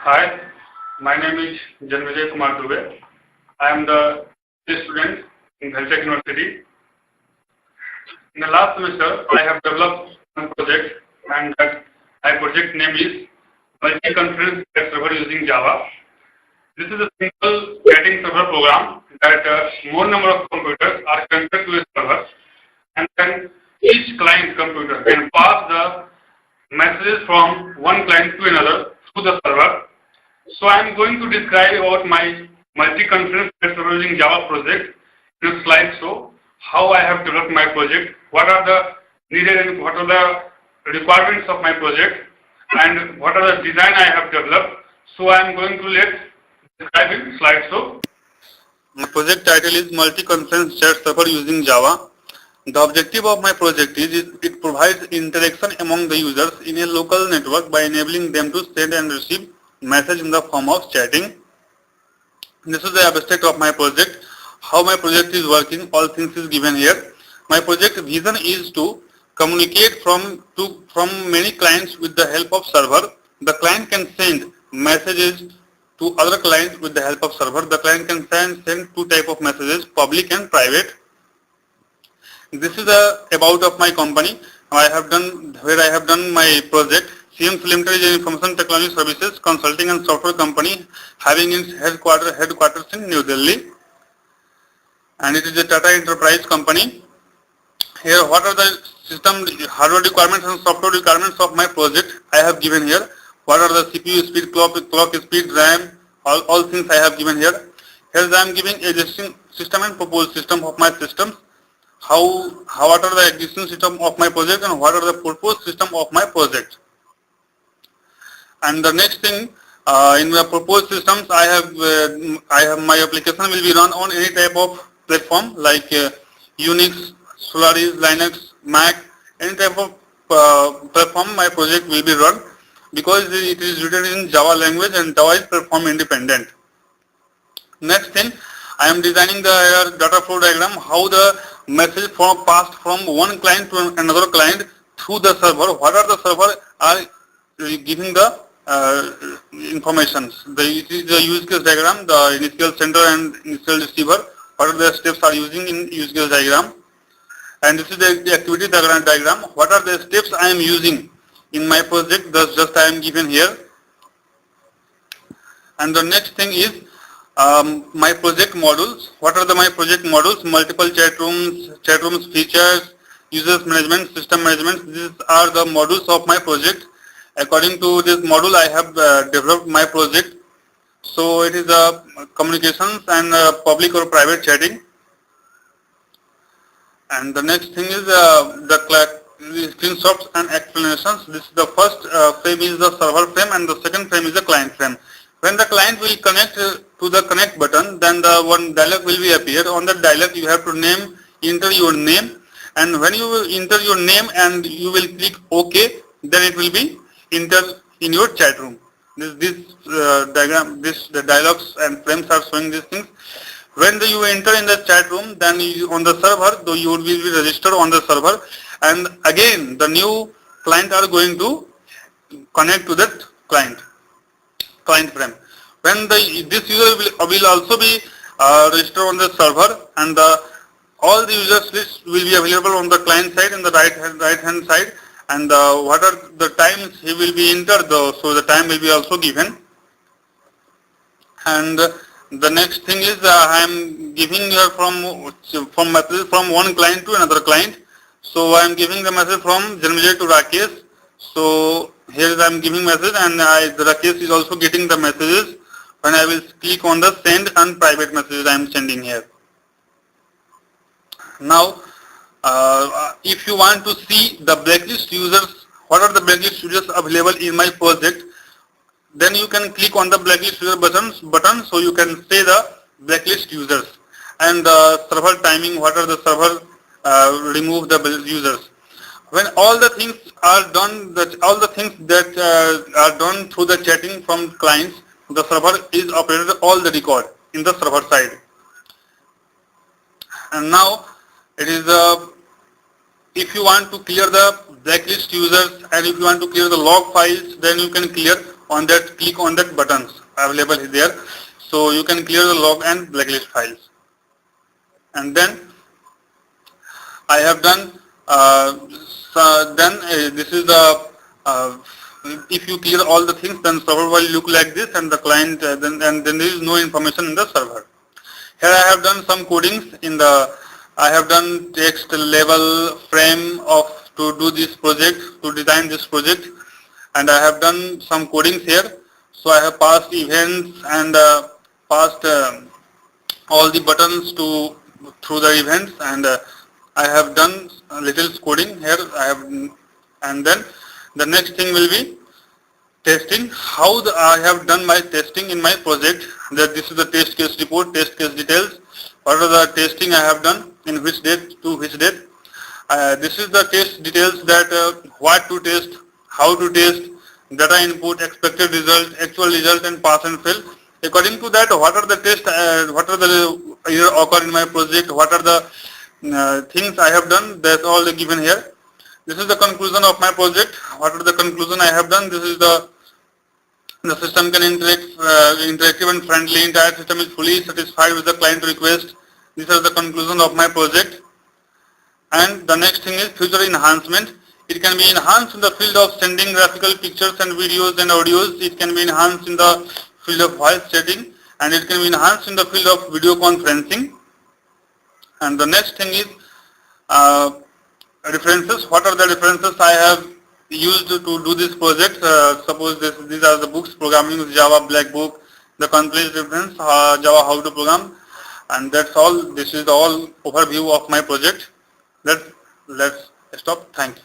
Hi, my name is Janvijay Kumar Dubey. I am the student in Caltech University. In the last semester, I have developed one project, and that my project name is Multi-Conference Chat Server using Java. This is a simple chatting server program that more number of computers are connected to a server, and then each client computer can pass the messages from one client to another through the server. So I am going to describe about my multi-conference chat server using Java project in a slide show, how I have developed my project, what are the needed and what are the requirements of my project, and what are the design I have developed. So I am going to describe in slide show. My project title is Multi-Conference Chat Server using Java. The objective of my project is it provides interaction among the users in a local network by enabling them to send and receive message in the form of chatting. This is the abstract of my project. How my project is working, all things is given here. My project vision is to communicate from many clients with the help of server. The client can send messages to other clients with the help of server. The client can send two type of messages, public and private. This is about of my company. I have done my project. Siemens Limited is an information technology services consulting and software company having its headquarters in New Delhi, and it is a Tata Enterprise company. Here, what are the system hardware requirements and software requirements of my project I have given here. What are the CPU speed, clock speed, RAM, all things I have given here. Here I am giving existing system and proposed system of my systems. What are the existing system of my project and what are the proposed system of my project. And the next thing, in the proposed systems, I have my application will be run on any type of platform like Unix, Solaris, Linux, Mac, any type of platform my project will be run, because it is written in Java language and Java is platform independent. Next thing, I am designing the data flow diagram, how the message passed from one client to another client through the server. What are the server are giving the informations. It is the use case diagram, the initial sender and initial receiver. What are the steps are using in use case diagram, and this is the activity diagram. What are the steps I am using in my project? Just I am given here. And the next thing is my project modules. What are my project modules? Multiple chat rooms features, users management, system management. These are the modules of my project. According to this module, I have developed my project. So it is communications and public or private chatting. And the next thing is the screenshots and explanations. This is the first frame is the server frame and the second frame is the client frame. When the client will connect to the connect button, then the one dialog will be appear. On that dialog, you have to enter your name, and when you enter your name and you will click OK, then it will be entered in your chat room. This diagram, the dialogues and frames are showing these things. When you enter in the chat room, then on the server, though you will be registered on the server, and again the new client are going to connect to that client frame. When this user will also be registered on the server, and all the users list will be available on the client side and the right hand side, and what are the times he will be entered, so the time will be also given. And the next thing is I am giving here from message from one client to another client. So I am giving the message from Janvijay to Rakesh. So here I am giving message, and the Rakesh is also getting the messages. When I will click on the send and private messages I am sending here. Now, if you want to see the blacklist users, what are the blacklist users available in my project, then you can click on the blacklist user button, so you can say the blacklist users, and the server timing, what are the server remove the users. When all the things are done, all the things that are done through the chatting from clients, the server is operated all the record in the server side. And now it is if you want to clear the blacklist users and if you want to clear the log files, then you can clear. on that, click on that buttons available there. So you can clear the log and blacklist files. And then I have done, this is the, if you clear all the things, then server will look like this, and the client, then there is no information in the server. Here I have done some codings in the, I have done text level frame of to do this project, to design this project, and I have done some codings here. So I have passed events and passed all the buttons through the events, and I have done a little coding here. And then the next thing will be testing. How I have done my testing in my project. That this is the test case report, test case details. What are the testing I have done, in which date to which date. This is the test details, that what to test, how to test, data input, expected result, actual result, and pass and fail. According to that, what are the tests, what are the error occur in my project, what are the things I have done, that's all given here. This is the conclusion of my project. What are the conclusion I have done? This is the system can interact, interactive and friendly. Entire system is fully satisfied with the client request. These are the conclusion of my project. And the next thing is future enhancement. It can be enhanced in the field of sending graphical pictures and videos and audios. It can be enhanced in the field of voice chatting, and it can be enhanced in the field of video conferencing. And the next thing is references. What are the references I have used to do this project? Suppose these are the books: Programming with Java, Black Book, the complete reference, Java How to Program, and that's all. This is the all overview of my project. Let's stop. Thank you.